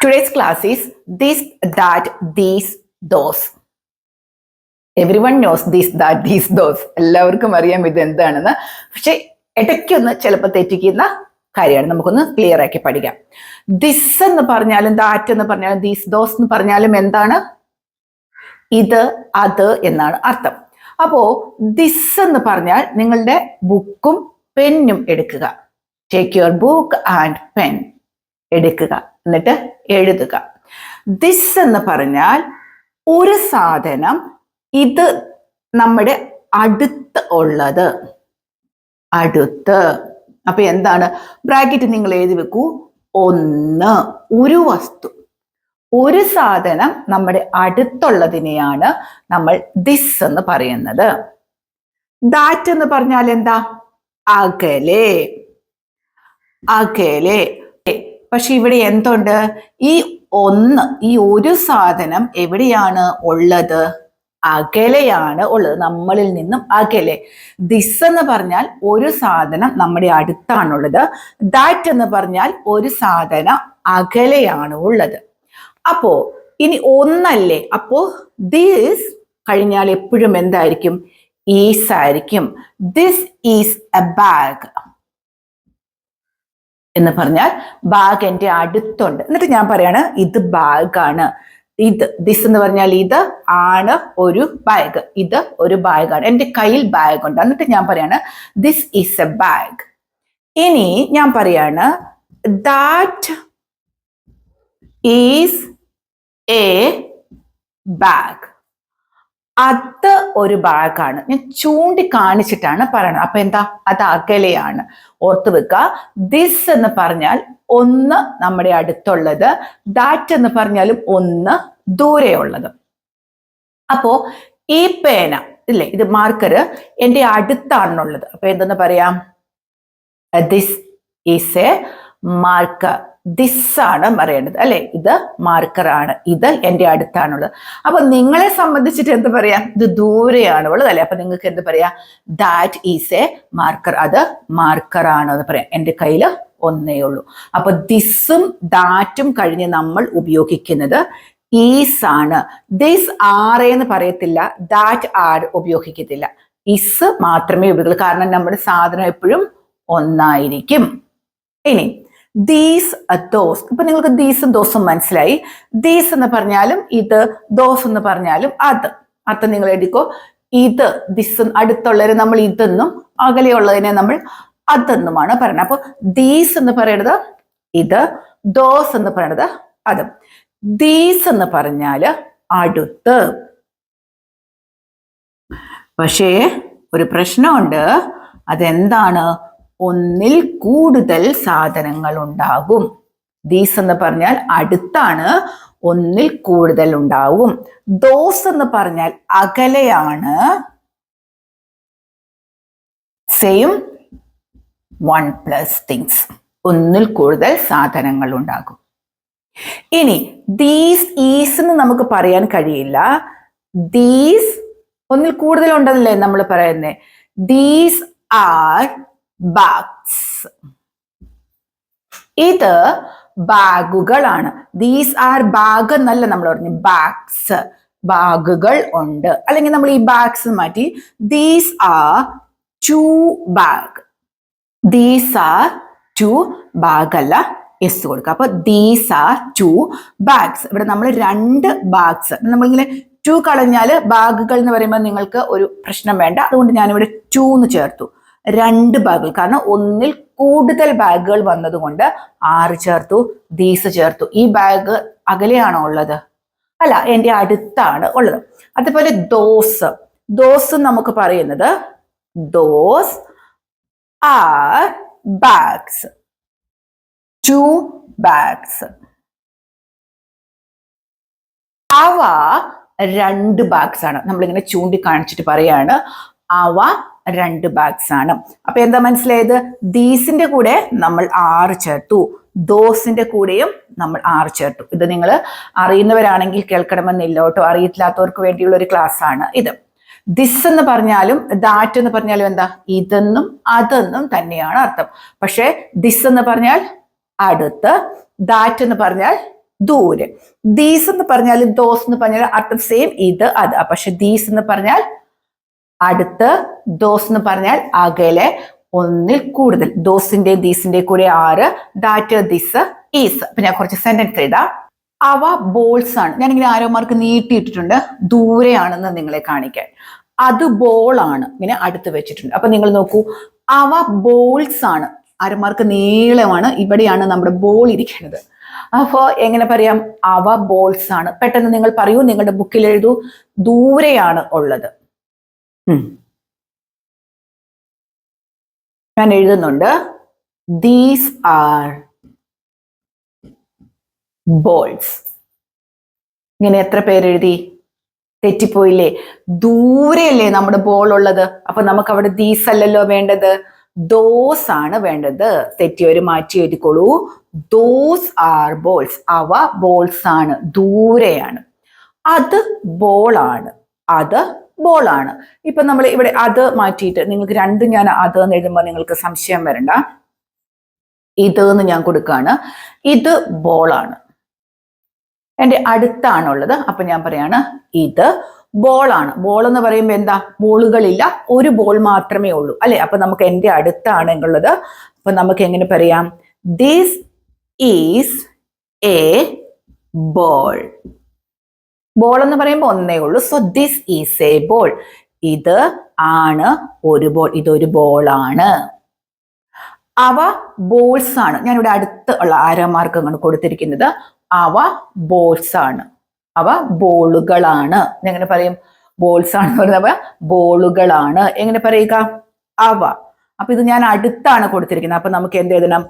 Today's class is this, that, these, those. Everyone knows this, that, these, those. എല്ലാവർക്കും അറിയാം ഇത് എന്താണെന്ന്. പക്ഷെ ഇടയ്ക്കൊന്ന് ചിലപ്പോൾ തെറ്റിക്കുന്ന കാര്യമാണ്. നമുക്കൊന്ന് ക്ലിയർ ആക്കി പഠിക്കാം. ദിസ് എന്ന് പറഞ്ഞാലും ദാറ്റ് എന്ന് പറഞ്ഞാലും ദീസ് ദോസ് എന്ന് പറഞ്ഞാലും എന്താണ്? ഇത്, അത് എന്നാണ് അർത്ഥം. അപ്പോ ദിസ് എന്ന് പറഞ്ഞാൽ നിങ്ങളുടെ ബുക്കും പെന്നും എടുക്കുക. Take your book and pen എടുക്കുക, എന്നിട്ട് എഴുതുക. ദിസ് എന്ന് പറഞ്ഞാൽ ഒരു സാധനം, ഇത് നമ്മുടെ അടുത്ത് ഉള്ളത്, അടുത്ത്. അപ്പൊ എന്താണ്? ബ്രാക്കറ്റ് നിങ്ങൾ എഴുതി വെക്കൂ. ഒന്ന്, ഒരു വസ്തു, ഒരു സാധനം നമ്മുടെ അടുത്തുള്ളതിനെയാണ് നമ്മൾ ദിസ് എന്ന് പറയുന്നത്. ദാറ്റ് എന്ന് പറഞ്ഞാൽ എന്താ? അകലെ, അകലെ. പക്ഷെ ഇവിടെ എന്തുണ്ട്? ഈ ഒന്ന്, ഈ ഒരു സാധനം എവിടെയാണ് ഉള്ളത്? അകലെയാണ് ഉള്ളത്, നമ്മളിൽ നിന്നും അകലെ. ദിസ് എന്ന് പറഞ്ഞാൽ ഒരു സാധനം നമ്മുടെ അടുത്താണുള്ളത്. ദാറ്റ് എന്ന് പറഞ്ഞാൽ ഒരു സാധനം അകലെയാണ് ഉള്ളത്. അപ്പോ ഇനി ഒന്നല്ലേ, അപ്പോ ദിസ് കഴിഞ്ഞാൽ എപ്പോഴും എന്തായിരിക്കും? ഈസ് ആയിരിക്കും. ദിസ് ഈസ് എ ബാഗ് എന്ന് പറഞ്ഞാൽ ബാഗ് എൻ്റെ അടുത്തുണ്ട്. എന്നിട്ട് ഞാൻ പറയാണ് ഇത് ബാഗാണ്. ഇത് ദിസ് എന്ന് പറഞ്ഞാൽ ഇത് ആണ് ഒരു ബാഗ്, ഇത് ഒരു ബാഗാണ്, എൻ്റെ കയ്യിൽ ബാഗ് ഉണ്ട്. എന്നിട്ട് ഞാൻ പറയാണ് ദിസ് ഈസ് എ ബാഗ്. ഇനി ഞാൻ പറയാണ് ദാറ്റ് ഈസ് എ ബാഗ്. അത് ഒരു ബാഗാണ്. ഞാൻ ചൂണ്ടിക്കാണിച്ചിട്ടാണ് പറയണത്. അപ്പൊ എന്താ? അത് അകലെയാണ്. ഓർത്ത് വെക്കുക. ദിസ് എന്ന് പറഞ്ഞാൽ ഒന്ന് നമ്മുടെ അടുത്തുള്ളത്, ദാറ്റ് എന്ന് പറഞ്ഞാലും ഒന്ന് ദൂരെ ഉള്ളത്. അപ്പോ ഈ പേന ഇല്ലേ, ഇത് മാർക്കർ എൻ്റെ അടുത്താണുള്ളത്. അപ്പൊ എന്തെന്ന് പറയാം? This is A marker. This ആണ് പറയേണ്ടത് അല്ലെ, ഇത് മാർക്കറാണ്, ഇത് എൻ്റെ അടുത്താണുള്ളത്. അപ്പൊ നിങ്ങളെ സംബന്ധിച്ചിട്ട് എന്ത് പറയാം? ഇത് ദൂരെയാണ് ഉള്ളത് അല്ലെ. അപ്പൊ നിങ്ങൾക്ക് എന്ത് പറയാം? ദാറ്റ് ഈസ് എ മാർക്കർ, അത് മാർക്കറാണ് എന്ന് പറയാം. എൻ്റെ കയ്യിൽ ഒന്നേ ഉള്ളൂ. അപ്പൊ ദിസും ദാറ്റും കഴിഞ്ഞ് നമ്മൾ ഉപയോഗിക്കുന്നത് ഈസ് ആണ്. ദിസ് ആർ എന്ന് പറയത്തില്ല, ദാറ്റ് ആർ ഉപയോഗിക്കത്തില്ല, ഇസ് മാത്രമേ ഉപയോഗിക്കുള്ളൂ. കാരണം നമ്മുടെ സാധനം എപ്പോഴും ഒന്നായിരിക്കും. ഇനി ദീസ്, ദോസ്. ഇപ്പൊ നിങ്ങൾക്ക് ദീസും ദോസും മനസ്സിലായി. ദീസ് എന്ന് പറഞ്ഞാലും ഇത്, ദോസ് എന്ന് പറഞ്ഞാലും അത്. അർത്ഥം നിങ്ങൾ എഴുതിക്കോ. ഇത് ദിസും അടുത്തുള്ളവരെ നമ്മൾ ഇതെന്നും, അകലെയുള്ളതിനെ നമ്മൾ അതെന്നുമാണ് പറയുന്നത്. അപ്പൊ ദീസ് എന്ന് പറയുന്നത് ഇത്, ദോസ് എന്ന് പറയുന്നത് അത്. ദീസ് എന്ന് പറഞ്ഞാല് അടുത്ത്. പക്ഷേ ഒരു പ്രശ്നമുണ്ട്. അതെന്താണ്? ഒന്നിൽ കൂടുതൽ സാധനങ്ങൾ ഉണ്ടാകും. ദീസ് എന്ന് പറഞ്ഞാൽ അടുത്താണ്, ഒന്നിൽ കൂടുതൽ ഉണ്ടാവും. ദോസ് എന്ന് പറഞ്ഞാൽ അകലെയാണ്, സെയിം, 1+ തിങ്സ്, ഒന്നിൽ കൂടുതൽ സാധനങ്ങൾ ഉണ്ടാകും. ഇനി ദീസ് ഈസ് എന്ന് നമുക്ക് പറയാൻ കഴിയില്ല. ദീസ് ഒന്നിൽ കൂടുതൽ ഉണ്ടെന്നല്ലേ നമ്മൾ പറയുന്നത്. These are bags. ഇത് ബാഗുകളാണ്. ദീസ് ആർ ബാഗ് എന്നല്ല നമ്മൾ പറഞ്ഞു, ബാഗ്സ്, ബാഗുകൾ ഉണ്ട്. അല്ലെങ്കിൽ നമ്മൾ ഈ ബാഗ്സ് മാറ്റി these are 2 bag. These are 2 bag അല്ല, എസ് കൊടുക്കുക. അപ്പൊ ദീസ് ആർ 2 ബാഗ്സ്. ഇവിടെ നമ്മൾ 2 ബാഗ്സ്. നമ്മളിങ്ങനെ 2 കളഞ്ഞാൽ ബാഗുകൾ എന്ന് പറയുമ്പോൾ നിങ്ങൾക്ക് ഒരു പ്രശ്നം വേണ്ട. അതുകൊണ്ട് ഞാനിവിടെ 2 എന്ന് ചേർത്തു. 2 ബാഗുകൾ. കാരണം ഒന്നിൽ കൂടുതൽ ബാഗുകൾ വന്നതുകൊണ്ട് 6 ചേർത്തു, ദീസ് ചേർത്തു. ഈ ബാഗ് അകലെയാണോ ഉള്ളത്? അല്ല, എൻ്റെ അടുത്താണ് ഉള്ളത്. അതുപോലെ ദോസ്. ദോസ് നമുക്ക് പറയുന്നത് ദോസ് ആർ ബാഗ്സ്, 2 ബാഗ്സ്. അവ 2 ബാഗ്സ് ആണ്. നമ്മളിങ്ങനെ ചൂണ്ടിക്കാണിച്ചിട്ട് പറയാണ് അവ 2 ബാഗ്സ് ആണ്. അപ്പൊ എന്താ മനസ്സിലായത്? ദീസിന്റെ കൂടെ നമ്മൾ 6 ചേർത്തു, ദോസിന്റെ കൂടെയും നമ്മൾ 6 ചേർത്തു. ഇത് നിങ്ങൾ അറിയുന്നവരാണെങ്കിൽ കേൾക്കണമെന്നില്ല കേട്ടോ. അറിയില്ലാത്തവർക്ക് വേണ്ടിയുള്ള ഒരു ക്ലാസ് ആണ് ഇത്. ദിസ് എന്ന് പറഞ്ഞാലും ദാറ്റ് എന്ന് പറഞ്ഞാലും എന്താ? ഇതെന്നും അതെന്നും തന്നെയാണ് അർത്ഥം. പക്ഷെ ദിസ് എന്ന് പറഞ്ഞാൽ അടുത്ത്, ദാറ്റ് എന്ന് പറഞ്ഞാൽ ദൂരെ. ദീസ് എന്ന് പറഞ്ഞാൽ ദോസ് എന്ന് പറഞ്ഞാൽ അർത്ഥം സെയിം, ഇത് അത്. പക്ഷെ ദീസ് എന്ന് പറഞ്ഞാൽ അടുത്ത്, ദോസ് എന്ന് പറഞ്ഞാൽ അകലെ, ഒന്നിൽ കൂടുതൽ. ദോസിന്റെ ദീസിന്റെ കൂടെ ആറ്, ദാറ്റ്, ദിസ്, ഈസ്. അപ്പൊ ഞാൻ കുറച്ച് സെന്റൻസ് എഴുതാം. അവ ബോൾസ് ആണ്. ഞാനിങ്ങനെ ആരോമാർക്ക് നീട്ടിയിട്ടിട്ടുണ്ട് ദൂരെയാണെന്ന് നിങ്ങളെ കാണിക്കാൻ. അത് ബോൾ ആണ്, ഇങ്ങനെ അടുത്ത് വെച്ചിട്ടുണ്ട്. അപ്പൊ നിങ്ങൾ നോക്കൂ, അവ ബോൾസ് ആണ്. ആരോമാർക്ക് നീളമാണ്, ഇവിടെയാണ് നമ്മുടെ ബോൾ ഇരിക്കുന്നത്. അപ്പോ എങ്ങനെ പറയാം? അവ ബോൾസ് ആണ്. പെട്ടെന്ന് നിങ്ങൾ പറയൂ, നിങ്ങളുടെ ബുക്കിൽ എഴുതൂ, ദൂരെയാണ് ഉള്ളത്. ഞാൻ എഴുതുന്നുണ്ട്, ദീസ് ആർ ബോൾസ്. ഇങ്ങനെ എത്ര പേരെഴുതി? തെറ്റിപ്പോയില്ലേ? ദൂരെയല്ലേ നമ്മുടെ ബോൾ ഉള്ളത്. അപ്പൊ നമുക്ക് അവിടെ ദീസ് അല്ലല്ലോ വേണ്ടത്, ദോസ് ആണ് വേണ്ടത്. തെറ്റിയൊരു മാറ്റി എഴുതിക്കോളൂ. Those are balls. അവ ബോൾസ് ആണ്, ദൂരെയാണ്. അത് ബോളാണ്, അത് ബോളാണ്. ഇപ്പൊ നമ്മൾ ഇവിടെ അത് മാറ്റിയിട്ട് നിങ്ങൾക്ക് രണ്ടും ഞാൻ അത് എന്ന് എഴുതുമ്പോൾ നിങ്ങൾക്ക് സംശയം വരണ്ട. ഇത് എന്ന് ഞാൻ കൊടുക്കുകയാണ്. ഇത് ബോളാണ്, എൻ്റെ അടുത്താണുള്ളത്. അപ്പൊ ഞാൻ പറയാണ് ഇത് ബോളാണ്. ബോൾ എന്ന് പറയുമ്പോൾ എന്താ? ബോളുകളില്ല, ഒരു ബോൾ മാത്രമേ ഉള്ളൂ അല്ലെ? അപ്പൊ നമുക്ക് എൻ്റെ അടുത്താണ് എന്നുള്ളത്. അപ്പൊ നമുക്ക് എങ്ങനെ പറയാം? This is A ball. Ball എന്ന് പറയുമ്പോൾ ഒന്നേ ഉള്ളൂ. So this is A ball. ഇത് ആണ് ഒരു ബോൾ, ഇതൊരു ബോളാണ്. അവ ബോൾസ് ആണ്. ഞാനിവിടെ അടുത്ത് ഉള്ള ആരോമാർക്ക് ആണ് കൊടുത്തിരിക്കുന്നത്. അവ ബോൾസ് ആണ്, അവ ബോളുകളാണ്. എങ്ങനെ പറയും? ബോൾസ് ആണെന്ന് പറയുന്നവ ബോളുകളാണ്. എങ്ങനെ പറയുക? അവ. അപ്പൊ ഇത് ഞാൻ അടുത്താണ് കൊടുത്തിരിക്കുന്നത്. അപ്പൊ നമുക്ക് എന്ത് എഴുതണം?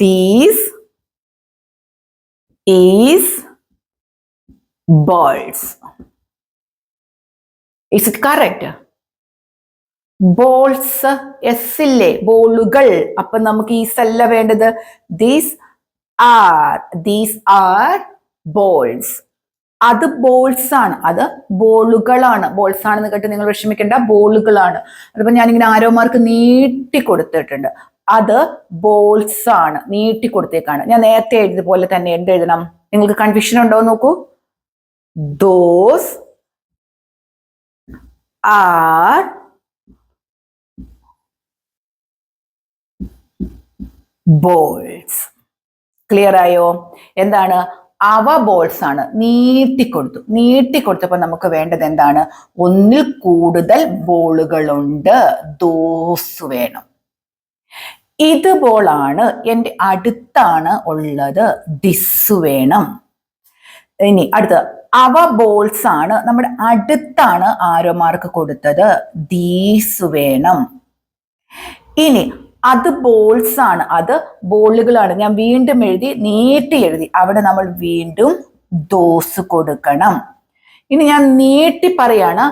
These is balls. Is it correct? Balls S ഇല്ലേ? ബോളുകൾ. അപ്പൊ നമുക്ക് ഈസ് അല്ല വേണ്ടത്, ദീസ് ആർ ബോൾസ്. അത് ബോൾസ് ആണ്, അത് ബോളുകളാണ്. ബോൾസ് ആണെന്ന് കേട്ട് നിങ്ങൾ വിഷമിക്കേണ്ട, ബോളുകളാണ്. അതിപ്പോ ഞാനിങ്ങനെ ആരോമാർക്ക് നീട്ടി കൊടുത്തിട്ടുണ്ട്. അത് ബോൾസ് ആണ്, നീട്ടി കൊടുത്തേക്കാണ്. ഞാൻ നേരത്തെ എഴുതിയ പോലെ തന്നെ എന്ത് എഴുതണം? നിങ്ങൾക്ക് കൺഫ്യൂഷൻ ഉണ്ടോ നോക്കൂ. Those are balls. ക്ലിയർ ആയോ? എന്താണ്? അവ ബോൾസ് ആണ്. നീട്ടിക്കൊടുത്തപ്പോൾ നമുക്ക് വേണ്ടത് എന്താണ്? ഒന്നിൽ കൂടുതൽ ബോളുകളുണ്ട്, ദോസ് വേണം. ഇത് ബോളാണ്, എൻ്റെ അടുത്താണ് ഉള്ളത്, ദിസ് വേണം. ഇനി അടുത്ത, അവ ബോൾസ് ആണ്, നമ്മുടെ അടുത്താണ് ആരോമാർക്ക് കൊടുത്തത്, ദീസ് വേണം. ഇനി അത് ബോൾസ് ആണ്, അത് ബോളുകളാണ്. ഞാൻ വീണ്ടും എഴുതി, നീട്ടി എഴുതി. അവിടെ നമ്മൾ വീണ്ടും ദോസ് കൊടുക്കണം. ഇനി ഞാൻ നീട്ടി പറയാണ്,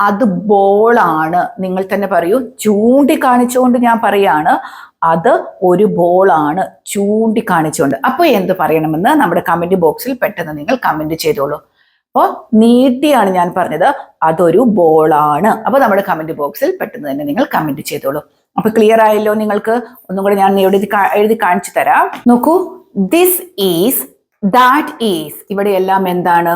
അത് ബോളാണ്. നിങ്ങൾ തന്നെ പറയൂ, ചൂണ്ടിക്കാണിച്ചുകൊണ്ട് ഞാൻ പറയാണ്, അത് ഒരു ബോളാണ്, ചൂണ്ടിക്കാണിച്ചുകൊണ്ട്. അപ്പൊ എന്ത് പറയണമെന്ന് നമ്മുടെ കമന്റ് ബോക്സിൽ പെട്ടെന്ന് നിങ്ങൾ കമന്റ് ചെയ്തോളൂ. അപ്പോൾ നീട്ടിയാണ് ഞാൻ പറഞ്ഞത്, അതൊരു ബോളാണ്. അപ്പൊ നമ്മുടെ കമന്റ് ബോക്സിൽ പെട്ടെന്ന് തന്നെ നിങ്ങൾ കമന്റ് ചെയ്തോളൂ. അപ്പൊ ക്ലിയർ ആയല്ലോ നിങ്ങൾക്ക്? ഒന്നും കൂടെ ഞാൻ എഴുതി കാണിച്ചു തരാം. നോക്കൂ, ദിസ് ഈസ്, ദാറ്റ് ഈസ്. ഇവിടെ എല്ലാം എന്താണ്?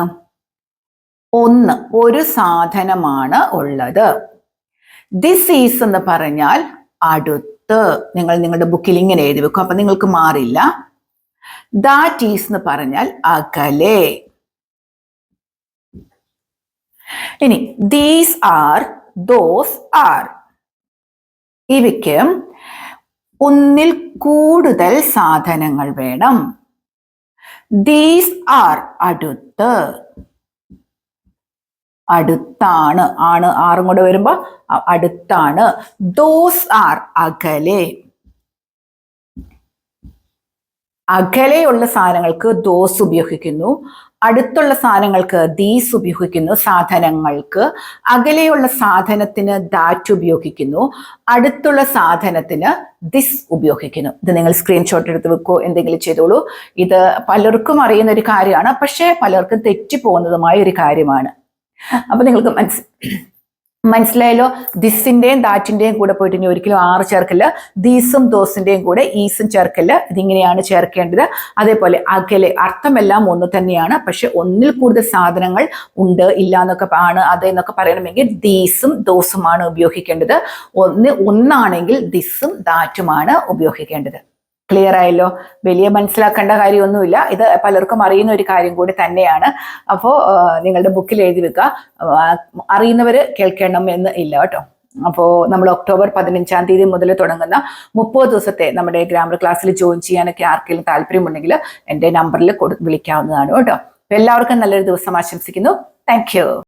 ഒരു സാധനമാണ് ഉള്ളത്. ദിസ് ഈസ് എന്ന് പറഞ്ഞാൽ അടുത്ത്. നിങ്ങൾ നിങ്ങളുടെ ബുക്കിൽ ഇങ്ങനെ എഴുതി വെക്കും, അപ്പൊ നിങ്ങൾക്ക് മാറില്ല. ദാറ്റ് ഈസ് എന്ന് പറഞ്ഞാൽ അകലെ. ഇനി ദീസ് ആർ, ദോസ് ആർ. ഇവയ്ക്ക് ഒന്നിൽ കൂടുതൽ സാധനങ്ങൾ വേണം. ദീസ് ആർ അടുത്ത്, അടുത്താണ്. ആറും കൂടെ വരുമ്പോ അടുത്താണ്. ദോസ് ആർ അകലെ. അകലെയുള്ള സാധനങ്ങൾക്ക് ദോസ് ഉപയോഗിക്കുന്നു, അടുത്തുള്ള സാധനങ്ങൾക്ക് ദീസ് ഉപയോഗിക്കുന്നു. സാധനങ്ങൾക്ക് അകലെയുള്ള സാധനത്തിന് ദാറ്റ് ഉപയോഗിക്കുന്നു, അടുത്തുള്ള സാധനത്തിന് ദിസ് ഉപയോഗിക്കുന്നു. ഇത് നിങ്ങൾ സ്ക്രീൻഷോട്ട് എടുത്ത് വെക്കോ, എന്തെങ്കിലും ചെയ്തോളൂ. ഇത് പലർക്കും അറിയുന്ന ഒരു കാര്യമാണ്, പക്ഷേ പലർക്കും തെറ്റിപ്പോകുന്നതുമായ ഒരു കാര്യമാണ്. അപ്പൊ നിങ്ങൾക്ക് മനസ്സിലായല്ലോ? ദിസിന്റെയും ദാറ്റിന്റെയും കൂടെ പോയിട്ട് ഇനി ഒരിക്കലും ആറ് ചേർക്കില്ല. ദീസും ദോസിന്റെയും കൂടെ ഈസും ചേർക്കില്ല. ഇതിങ്ങനെയാണ് ചേർക്കേണ്ടത്. അതേപോലെ അകലെ, അർത്ഥമെല്ലാം ഒന്ന് തന്നെയാണ്, പക്ഷെ ഒന്നിൽ കൂടുതൽ സാധനങ്ങൾ ഉണ്ട് ഇല്ല എന്നൊക്കെ ആണ് അതെന്നൊക്കെ പറയണമെങ്കിൽ ദീസും ദോസുമാണ് ഉപയോഗിക്കേണ്ടത്. ഒന്നാണെങ്കിൽ ദിസും ദാറ്റുമാണ് ഉപയോഗിക്കേണ്ടത്. ക്ലിയർ ആയല്ലോ? വലിയ മനസ്സിലാക്കേണ്ട കാര്യമൊന്നുമില്ല. ഇത് പലർക്കും അറിയുന്ന ഒരു കാര്യം കൂടി തന്നെയാണ്. അപ്പോൾ നിങ്ങളുടെ ബുക്കിൽ എഴുതി വെക്കുക. അറിയുന്നവർ കേൾക്കണം എന്ന് ഇല്ല കേട്ടോ. അപ്പോൾ നമ്മൾ ഒക്ടോബർ 15-ാം തീയതി മുതൽ തുടങ്ങുന്ന 30 ദിവസത്തെ നമ്മുടെ ഗ്രാമർ ക്ലാസ്സിൽ ജോയിൻ ചെയ്യാനൊക്കെ ആർക്കെങ്കിലും താല്പര്യമുണ്ടെങ്കിൽ എൻ്റെ നമ്പറിൽ വിളിക്കാവുന്നതാണ് കേട്ടോ. എല്ലാവർക്കും നല്ലൊരു ദിവസം ആശംസിക്കുന്നു. Thank you.